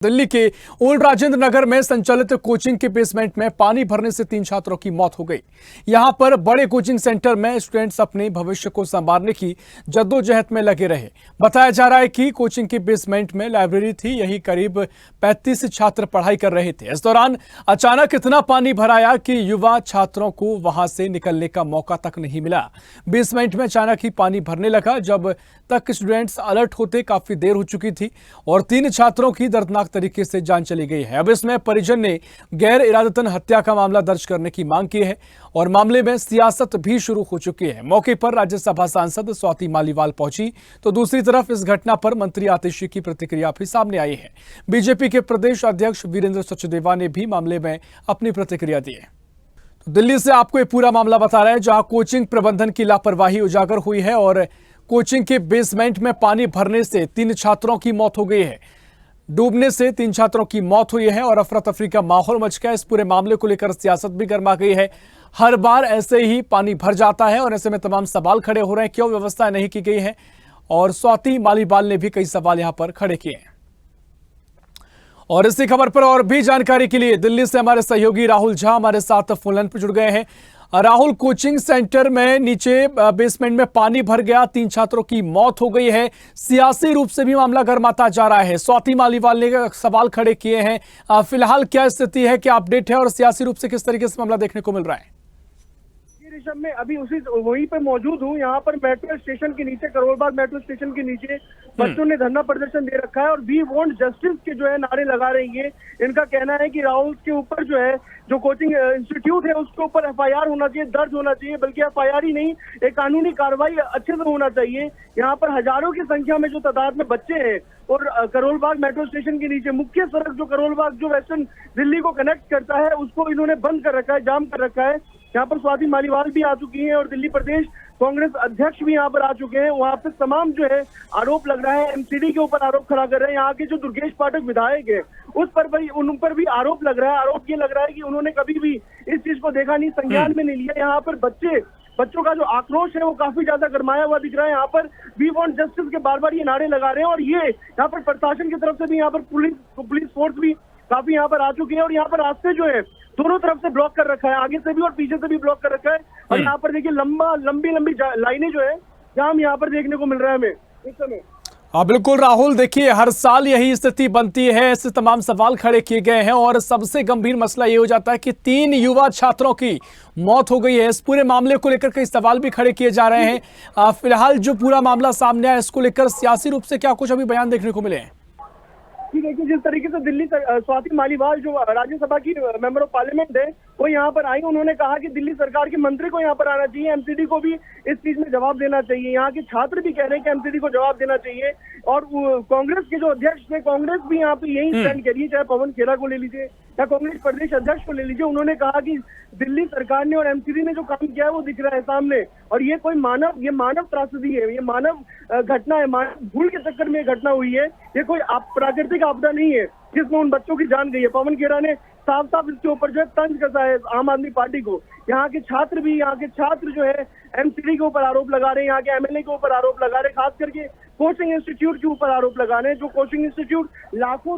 दिल्ली के ओल्ड राजेंद्र नगर में संचालित कोचिंग के बेसमेंट में पानी भरने से 3 छात्रों की मौत हो गई। यहां पर बड़े कोचिंग सेंटर में स्टूडेंट्स अपने भविष्य को संवारने की जद्दोजहद में लगे रहे। बताया जा रहा है कि कोचिंग के बेसमेंट में लाइब्रेरी थी, यही करीब 35 छात्र पढ़ाई कर रहे थे। इस दौरान अचानक इतना पानी भर आया कि युवा छात्रों को वहां से निकलने का मौका तक नहीं मिला। बेसमेंट में अचानक ही पानी भरने लगा। जब तक स्टूडेंट्स अलर्ट होते काफी देर हो चुकी थी और 3 छात्रों की दर्दनाक तरीके से जान चली गई है। अब इसमें परिजन ने गैर इरादतन हत्या का मामला दर्ज करने की मांग की है और मामले में सियासत भी शुरू हो चुकी है। मौके पर राज्यसभा सांसद स्वाति मालीवाल पहुंची तो दूसरी तरफ इस घटना पर मंत्री आतिशी की प्रतिक्रिया भी सामने आई है। बीजेपी के प्रदेश अध्यक्ष वीरेंद्र सचदेवा ने भी मामले में अपनी प्रतिक्रिया दी है। तो दिल्ली से आपको ये पूरा मामला बता रहे हैं, जहां कोचिंग प्रबंधन की लापरवाही उजागर हुई है और कोचिंग के बेसमेंट में पानी भरने से 3 छात्रों की मौत हो गई है। डूबने से 3 छात्रों की मौत हुई है और अफरा तफरी का माहौल मच गया। इस पूरे मामले को लेकर सियासत भी गर्मा गई है। हर बार ऐसे ही पानी भर जाता है और ऐसे में तमाम सवाल खड़े हो रहे हैं, क्यों व्यवस्था नहीं की गई है। और स्वाति मालीवाल ने भी कई सवाल यहां पर खड़े किए हैं। और इसी खबर पर और भी जानकारी के लिए दिल्ली से हमारे सहयोगी राहुल झा हमारे साथ फोन लाइन पर जुड़ गए हैं। राहुल, कोचिंग सेंटर में नीचे बेसमेंट में पानी भर गया, 3 छात्रों की मौत हो गई है। सियासी रूप से भी मामला गर्माता जा रहा है। स्वाति मालीवाल ने सवाल खड़े किए हैं। फिलहाल क्या स्थिति है, क्या अपडेट है और सियासी रूप से किस तरीके से मामला देखने को मिल रहा है? ऋषभ, मैं अभी वहीं पे मौजूद हूँ। यहाँ पर मेट्रो स्टेशन के नीचे, करोलबाग मेट्रो स्टेशन के नीचे बच्चों ने धरना प्रदर्शन दे रखा है और वी वांट जस्टिस के जो है नारे लगा रही है। इनका कहना है कि राहुल के ऊपर जो है, जो कोचिंग इंस्टीट्यूट है उसके ऊपर एफआईआर होना चाहिए, दर्ज होना चाहिए, बल्कि एफआईआर ही नहीं, एक कानूनी कार्रवाई अच्छे से होना चाहिए। यहाँ पर हजारों की संख्या में जो तादाद में बच्चे हैं और करोलबाग मेट्रो स्टेशन के नीचे मुख्य सड़क जो करोलबाग जो वेस्टर्न दिल्ली को कनेक्ट करता है उसको इन्होंने बंद कर रखा है, जाम कर रखा है। यहाँ पर स्वाति मालीवाल भी आ चुकी हैं और दिल्ली प्रदेश कांग्रेस अध्यक्ष भी यहाँ पर आ चुके हैं। वहाँ पे तमाम जो है आरोप लग रहा है, एमसीडी के ऊपर आरोप खड़ा कर रहे हैं। यहाँ के जो दुर्गेश पाठक विधायक है उस पर भी, उन पर भी आरोप लग रहा है। आरोप ये लग रहा है कि उन्होंने कभी भी इस चीज को देखा नहीं, संज्ञान में नहीं लिया। यहाँ पर बच्चों का जो आक्रोश है वो काफी ज्यादा गरमाया हुआ दिख रहा है। यहाँ पर वी वांट जस्टिस के बार बार ये नारे लगा रहे हैं और ये यहाँ पर प्रशासन की तरफ से भी, यहाँ पर पुलिस फोर्स भी काफी यहाँ पर आ चुकी है और यहाँ पर रास्ते जो है दोनों तरफ से ब्लॉक कर रखा है, आगे से भी और पीछे से भी ब्लॉक कर रखा है। और यहाँ पर देखिए लंबी लाइनें जो है जाम यहाँ पर देखने को मिल रहा है हमें इस समय। हाँ बिल्कुल राहुल, देखिए हर साल यही स्थिति बनती है, ऐसे तमाम सवाल खड़े किए गए हैं और सबसे गंभीर मसला ये हो जाता है कि 3 युवा छात्रों की मौत हो गई है। इस पूरे मामले को लेकर कई सवाल भी खड़े किए जा रहे हैं। फिलहाल जो पूरा मामला सामने आया, इसको लेकर सियासी रूप से क्या कुछ अभी बयान देखने को मिले हैं? देखिए, जिस तरीके से दिल्ली स्वाति मालीवाल जो राज्यसभा की मेंबर ऑफ पार्लियामेंट है वो यहाँ पर आई, उन्होंने कहा कि दिल्ली सरकार के मंत्री को यहाँ पर आना चाहिए, एमसीडी को भी इस चीज में जवाब देना चाहिए। यहाँ के छात्र भी कह रहे हैं कि एमसीडी को जवाब देना चाहिए और कांग्रेस के जो अध्यक्ष थे, कांग्रेस भी यहाँ पे यही स्टैंड करिए, चाहे पवन खेरा को ले लीजिए या कांग्रेस प्रदेश अध्यक्ष को ले लीजिए। उन्होंने कहा कि दिल्ली सरकार ने और एमसीडी ने जो काम किया है वो दिख रहा है सामने और ये कोई मानव त्रासदी है, ये मानव घटना है, मानव भूल के चक्कर में घटना हुई है। ये कोई प्राकृतिक आपदा नहीं है जिसमें उन बच्चों की जान गई है। पवन खेरा ने साफ साफ इसके ऊपर जो है तंज कसा है आम आदमी पार्टी को। यहाँ के छात्र जो है एमसीडी के ऊपर आरोप लगा रहे हैं, यहाँ के एमएलए के ऊपर आरोप लगा रहे हैं, खास करके कोचिंग इंस्टीट्यूट के ऊपर आरोप लगा रहे हैं। जो कोचिंग इंस्टीट्यूट लाखों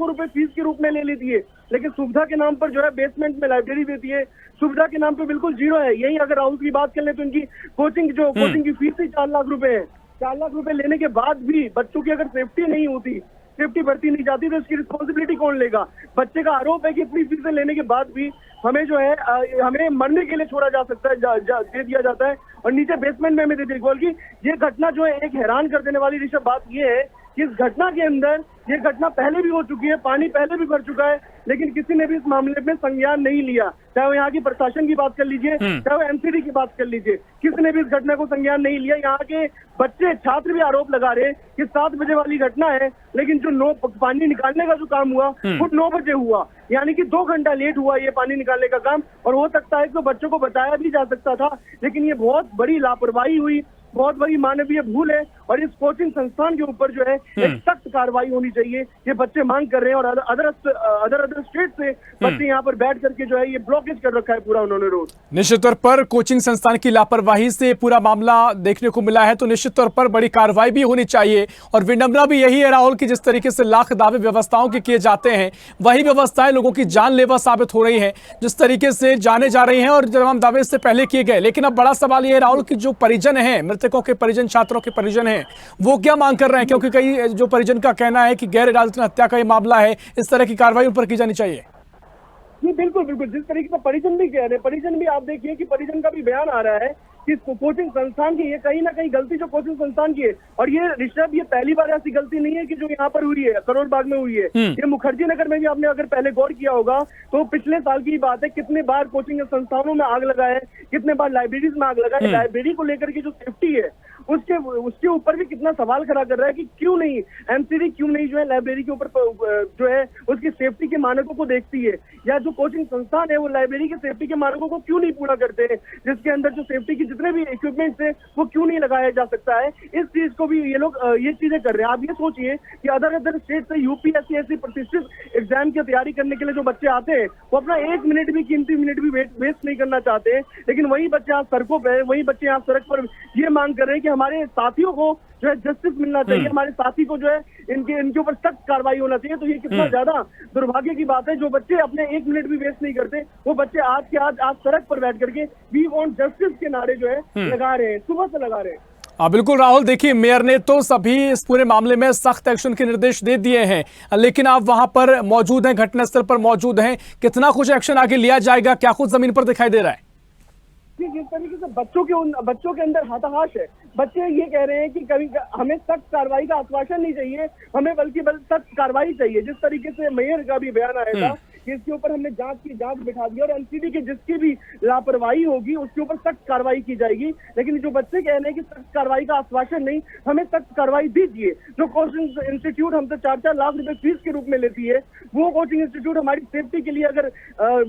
रुपए फीस के रूप में ले लेती है, लेकिन सुविधा के नाम पर जो है बेसमेंट में लाइब्रेरी देती है, सुविधा के नाम पे बिल्कुल जीरो है। यही अगर राहुल की बात कर ले तो इनकी कोचिंग की फीस ही 4 लाख रुपए है। 4 लाख रुपए लेने के बाद भी बच्चों की अगर सेफ्टी नहीं होती, सेफ्टी बढ़ती नहीं जाती तो इसकी रिस्पॉन्सिबिलिटी कौन लेगा? बच्चे का आरोप है कि इतनी फीसें लेने के बाद भी हमें जो है हमें मरने के लिए छोड़ा जा सकता है, दे दिया जाता है और नीचे बेसमेंट में हमें दे दिया। बल्कि ये घटना जो है एक हैरान कर देने वाली ऋषभ बात ये है कि इस घटना के अंदर, ये घटना पहले भी हो चुकी है, पानी पहले भी भर चुका है, लेकिन किसी ने भी इस मामले में संज्ञान नहीं लिया। चाहे वो यहाँ की प्रशासन की बात कर लीजिए, चाहे वो एमसीडी की बात कर लीजिए, किसी ने भी इस घटना को संज्ञान नहीं लिया। यहाँ के छात्र भी आरोप लगा रहे हैं कि 7 बजे वाली घटना है, लेकिन जो पानी निकालने का जो काम हुआ वो 9 बजे हुआ, यानी कि 2 घंटा लेट हुआ ये पानी निकालने का काम। और हो सकता है कि बच्चों को बचाया भी जा सकता था, लेकिन ये बहुत बड़ी लापरवाही हुई, बहुत बड़ी मानवीय भूल है और इस कोचिंग संस्थान के ऊपर जो है एक सख्त कार्रवाई होनी चाहिए। ये बच्चे मांग कर रहे हैं और अदर स्टेट से बच्चे यहाँ पर बैठ करके जो है ये ब्लॉकेज कर रखा है पूरा उन्होंने रोड। निश्चित तौर पर कोचिंग संस्थान की लापरवाही से पूरा मामला देखने को मिला है, तो निश्चित तौर पर बड़ी कार्रवाई भी होनी चाहिए। और विडंबना भी यही है राहुल कि जिस तरीके से लाख दावे व्यवस्थाओं के किए जाते हैं, वही व्यवस्थाएं लोगों की जानलेवा साबित हो रही हैं, जिस तरीके से जाने जा रही हैं और तमाम दावे इससे पहले किए गए। लेकिन अब बड़ा सवाल यह है राहुल कि जो परिजन हैं, मृतकों के परिजन, छात्रों के परिजन हैं, वो क्या मांग कर रहे हैं? क्योंकि कई जो परिजन का कहना है कि गैर इरादतन हत्या का ये मामला है, इस तरह की कार्रवाई उन पर की जानी चाहिए। जी बिल्कुल बिल्कुल, जिस तरीके से परिजन भी कह रहे हैं, परिजन भी आप देखिए कि परिजन का भी बयान आ रहा है कि कोचिंग संस्थान की ये कहीं ना कहीं गलती जो कोचिंग संस्थान की है। और ये ऋषभ, ये पहली बार ऐसी गलती नहीं है कि जो यहाँ पर हुई है, करोल बाग में हुई है। ये मुखर्जी नगर में भी आपने अगर पहले गौर किया होगा तो पिछले साल की बात है, कितने बार कोचिंग संस्थानों में आग लगा है, कितने बार लाइब्रेरीज में आग लगा है। लाइब्रेरी को लेकर के जो सेफ्टी है उसके ऊपर भी कितना सवाल खड़ा कर रहा है कि क्यों नहीं एमसीडी क्यों नहीं जो है लाइब्रेरी के ऊपर जो है उसकी सेफ्टी के मानकों को देखती है, या जो कोचिंग संस्थान है वो लाइब्रेरी के सेफ्टी के मानकों को क्यों नहीं पूरा करते हैं, जिसके अंदर जो सेफ्टी की जितने भी इक्विपमेंट्स है वो क्यों नहीं लगाया जा सकता है। इस चीज को भी ये लोग ये चीजें कर रहे हैं। आप ये सोचिए कि अदर स्टेट से यूपीएससी ऐसी प्रतिष्ठित एग्जाम की तैयारी करने के लिए जो बच्चे आते हैं वो अपना एक मिनट भी, कीमती मिनट भी वेस्ट नहीं करना चाहते हैं, लेकिन वही बच्चे आज सड़कों पर, वही बच्चे आज सड़क पर ये मांग कर रहे हैं कि हमारे साथियों को जो है जस्टिस मिलना चाहिए, हमारे साथी को जो है इनके ऊपर सख्त कार्रवाई होना चाहिए। तो ये कितना ज्यादा दुर्भाग्य की बात है, जो बच्चे अपने एक मिनट भी वेस्ट नहीं करते वो बच्चे आज सड़क पर बैठ करके वी वांट जस्टिस के नारे जो है लगा रहे हैं, सुबह से लगा रहे हैं। बिल्कुल राहुल, देखिए मेयर ने तो सभी इस पूरे मामले में सख्त एक्शन के निर्देश दे दिए हैं, लेकिन आप वहां पर मौजूद हैं, घटनास्थल पर मौजूद हैं, कितना कुछ एक्शन आगे लिया जाएगा, क्या कुछ जमीन पर दिखाई दे रहा है? जिस तरीके से बच्चों के अंदर हताश है, बच्चे ये कह रहे हैं कि कभी हमें सख्त कार्रवाई का आश्वासन नहीं चाहिए, हमें बल्कि सख्त कार्रवाई चाहिए। जिस तरीके से मेयर का भी बयान आया था कि इसके ऊपर हमने जांच बिठा दी और एमसीडी की जिसकी भी लापरवाही होगी उसके ऊपर सख्त कार्रवाई की जाएगी। लेकिन जो बच्चे कह रहे हैं कि सख्त कार्रवाई का आश्वासन नहीं, हमें सख्त कार्रवाई दीजिए। जो कोचिंग इंस्टीट्यूट हमसे 4-4 लाख रुपए फीस के रूप में लेती है, वो कोचिंग इंस्टीट्यूट हमारी सेफ्टी के लिए अगर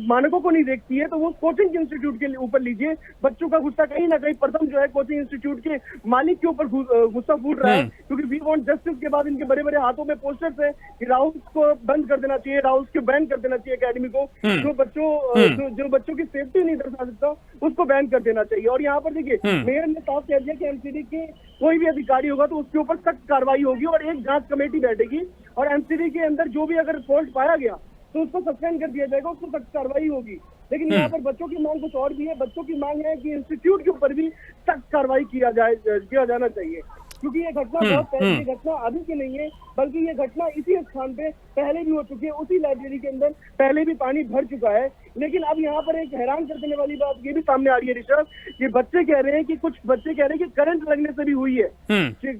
मानकों को नहीं देखती है तो वो कोचिंग इंस्टीट्यूट के ऊपर लीजिए। बच्चों का गुस्सा कहीं ना कहीं प्रथम जो है कोचिंग इंस्टीट्यूट के मालिक के ऊपर गुस्सा फूट रहा है, क्योंकि वी वांट जस्टिस के बाद इनके बड़े बड़े हाथों में पोस्टर्स है कि राहुल को बंद कर देना चाहिए, राहुल को बैन कर देना चाहिए एकेडमी को। जो बच्चों की सेफ्टी नहीं दर्शा सकता उसको बैन कर देना चाहिए। और यहाँ पर देखिए मेयर ने साफ कह दिया कि एमसीडी के कोई भी अधिकारी होगा तो उसके ऊपर सख्त कार्रवाई होगी और एक जांच कमेटी बैठेगी और एमसीडी के अंदर जो भी अगर फॉल्ट पाया गया तो उसको सस्पेंड कर दिया जाएगा, उसको सख्त कार्रवाई होगी। लेकिन यहाँ पर बच्चों की मांग कुछ और भी है। बच्चों की मांग है कि इंस्टीट्यूट के ऊपर भी सख्त कार्रवाई किया जाना चाहिए, क्योंकि ये घटना बहुत पहले, ये घटना अभी की नहीं है, बल्कि ये घटना इसी स्थान पे पहले भी हो चुकी है। उसी लाइब्रेरी के अंदर पहले भी पानी भर चुका है। लेकिन अब यहाँ पर एक हैरान कर देने वाली बात ये भी सामने आ रही है ऋषभ, ये बच्चे कह रहे हैं कि कुछ बच्चे कह रहे हैं कि करंट लगने से भी हुई है।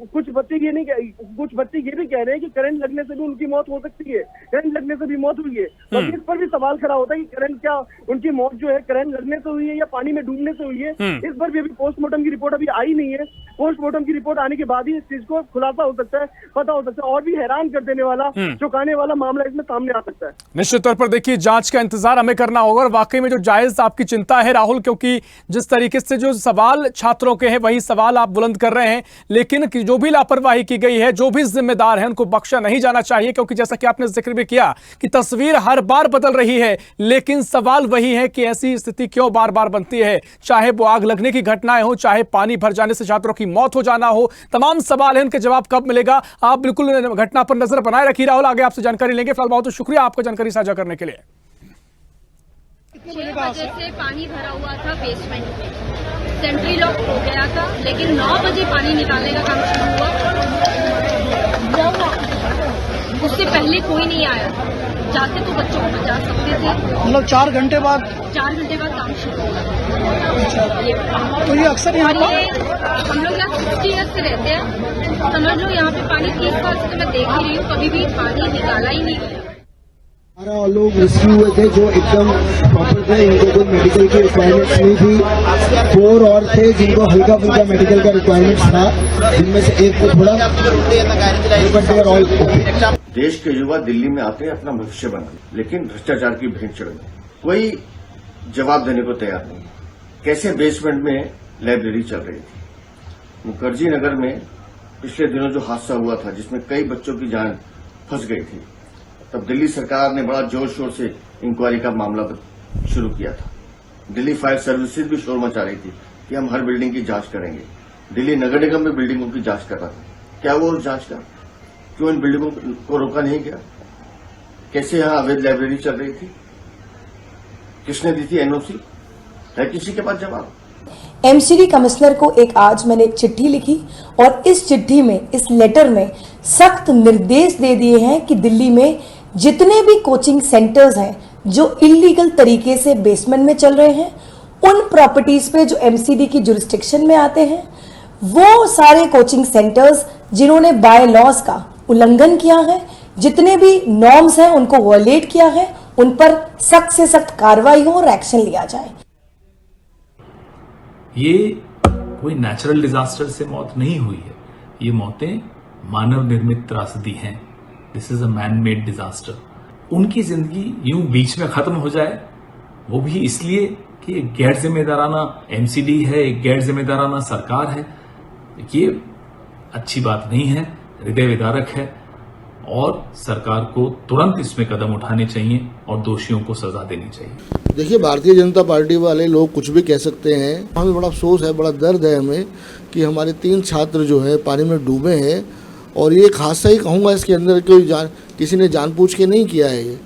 कुछ बच्चे ये भी कह रहे हैं कि करंट लगने से भी उनकी मौत हो सकती है, करंट लगने से भी मौत हुई है। तो इस पर भी सवाल खड़ा होता है कि करंट क्या उनकी मौत जो है करंट लगने से हुई है या पानी में डूबने से हुई है। इस पर भी अभी पोस्टमार्टम की रिपोर्ट अभी आई नहीं है। पोस्टमार्टम की रिपोर्ट आने के बाद ही इस चीज को खुलासा हो सकता है, पता हो सकता है, और भी हैरान कर देने वाला, चौंकाने वाला मामला इसमें सामने आ सकता है। निश्चित तौर पर देखिए जांच का इंतजार हमें करना होगा और वाकई में जो जायज आपकी चिंता है राहुल, क्योंकि जिस तरीके से जो सवाल छात्रों के हैं वही सवाल आप बुलंद कर रहे हैं, लेकिन जो भी लापरवाही की गई है, जो भी जिम्मेदार है, उनको बख्शा नहीं जाना चाहिए। क्योंकि जैसा कि आपने जिक्र भी किया कि तस्वीर हर बार बदल रही है, लेकिन सवाल वही है कि ऐसी स्थिति क्यों बार बार बनती है, चाहे वो आग लगने की घटनाएं हो, चाहे पानी भर जाने से छात्रों की मौत हो जाना हो, तमाम सवाल है, उनके जवाब कब मिलेगा। आप बिल्कुल घटना पर नजर बनाए रखिए राहुल, आगे आपसे जानकारी लेंगे। फिलहाल बहुत शुक्रिया आपका जानकारी साझा करने के लिए। 6 बजे से पानी भरा हुआ था बेसमेंट में, सेंट्री लॉक हो गया था, लेकिन 9 बजे पानी निकालने का काम शुरू हुआ। उससे पहले कोई नहीं आया, जाते तो बच्चों को बचा सकते थे। मतलब 4 घंटे बाद काम शुरू हुआ। तो ये अक्सर यहाँ पर हम लोग यहाँ 60 ईयर्स से रहते हैं, समझ लो यहाँ पे पानी 30 साल से मैं देख ही रही हूँ, कभी भी पानी निकाला ही नहीं गया। 12 लोग रेस्क्यू हुए थे जो एकदम प्रॉपर थे, इनको कोई मेडिकल की रिक्वायरमेंट्स नहीं थी। 4 और थे जिनको हल्का फुल्का मेडिकल का रिक्वायरमेंट्स था, जिनमें से एक को थोड़ा। देश के युवा दिल्ली में आते हैं अपना भविष्य बनाने, लेकिन भ्रष्टाचार की भेंट चढ़ने कोई जवाब देने को तैयार नहीं। कैसे बेसमेंट में लाइब्रेरी चल रही थी, मुखर्जी नगर में पिछले दिनों जो हादसा हुआ था जिसमें कई बच्चों की जान फंस गई थी, तब दिल्ली सरकार ने बड़ा जोर शोर से इंक्वायरी का मामला शुरू किया था। दिल्ली फायर सर्विसेज भी शोर मचा रही थी कि हम हर बिल्डिंग की जांच करेंगे। दिल्ली नगर निगम में बिल्डिंगों की जांच कर रहा था। क्या वो उस जांच का क्यों इन बिल्डिंगों को रोका नहीं गया? कैसे यहां अवैध लाइब्रेरी चल रही थी? किसने दी थी एनओसी? है किसी के पास जवाब? एमसीडी कमिश्नर को आज मैंने एक चिट्ठी लिखी और इस चिट्ठी में, इस लेटर में सख्त निर्देश दे दिए हैं कि दिल्ली में जितने भी कोचिंग सेंटर्स हैं जो इलीगल तरीके से बेसमेंट में चल रहे हैं, उन प्रॉपर्टीज पे जो एमसीडी की जुरिस्डिक्शन में आते हैं, वो सारे कोचिंग सेंटर्स जिन्होंने बाय लॉज का उल्लंघन किया है, जितने भी नॉर्म्स हैं उनको वॉयलेट किया है, उन पर सख्त से सख्त कार्रवाई हो और एक्शन लिया जाए। ये कोई नेचुरल डिजास्टर से मौत नहीं हुई है, ये मौतें मानव निर्मित त्रासदी हैं। This is a man made disaster. उनकी जिंदगी यूं बीच में खत्म हो जाए, वो भी इसलिए कि एक गैर जिम्मेदाराना एमसीडी है, एक गैर जिम्मेदाराना सरकार है, ये अच्छी बात नहीं है, हृदय विदारक है और सरकार को तुरंत इसमें कदम उठाने चाहिए और दोषियों को सजा देनी चाहिए। देखिए, भारतीय जनता पार्टी वाले लोग कुछ भी कह सकते हैं। हमें बड़ा अफसोस है, बड़ा दर्द है हमें कि हमारे 3 छात्र जो है पानी में डूबे हैं और ये एक हादसा ही कहूँगा। इसके अंदर किसी ने जानबूझ के नहीं किया है। ये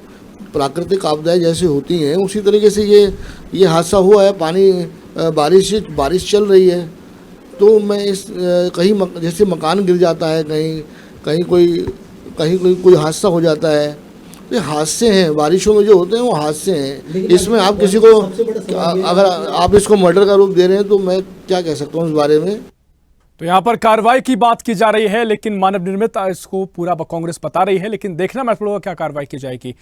प्राकृतिक आपदाएं जैसे होती हैं उसी तरीके से ये हादसा हुआ है। पानी बारिश चल रही है तो मैं इस कहीं जैसे मकान गिर जाता है, कहीं कोई हादसा हो जाता है। ये हादसे हैं, बारिशों में जो होते हैं वो हादसे हैं। इसमें आप किसी को अगर आप इसको मर्डर का रूप दे रहे हैं तो मैं क्या कह सकता हूँ इस बारे में। तो यहाँ पर कार्रवाई की बात की जा रही है, लेकिन मानव निर्मित इसको पूरा कांग्रेस बता रही है, लेकिन देखना महत्वपूर्ण होगा क्या कार्रवाई की जाएगी।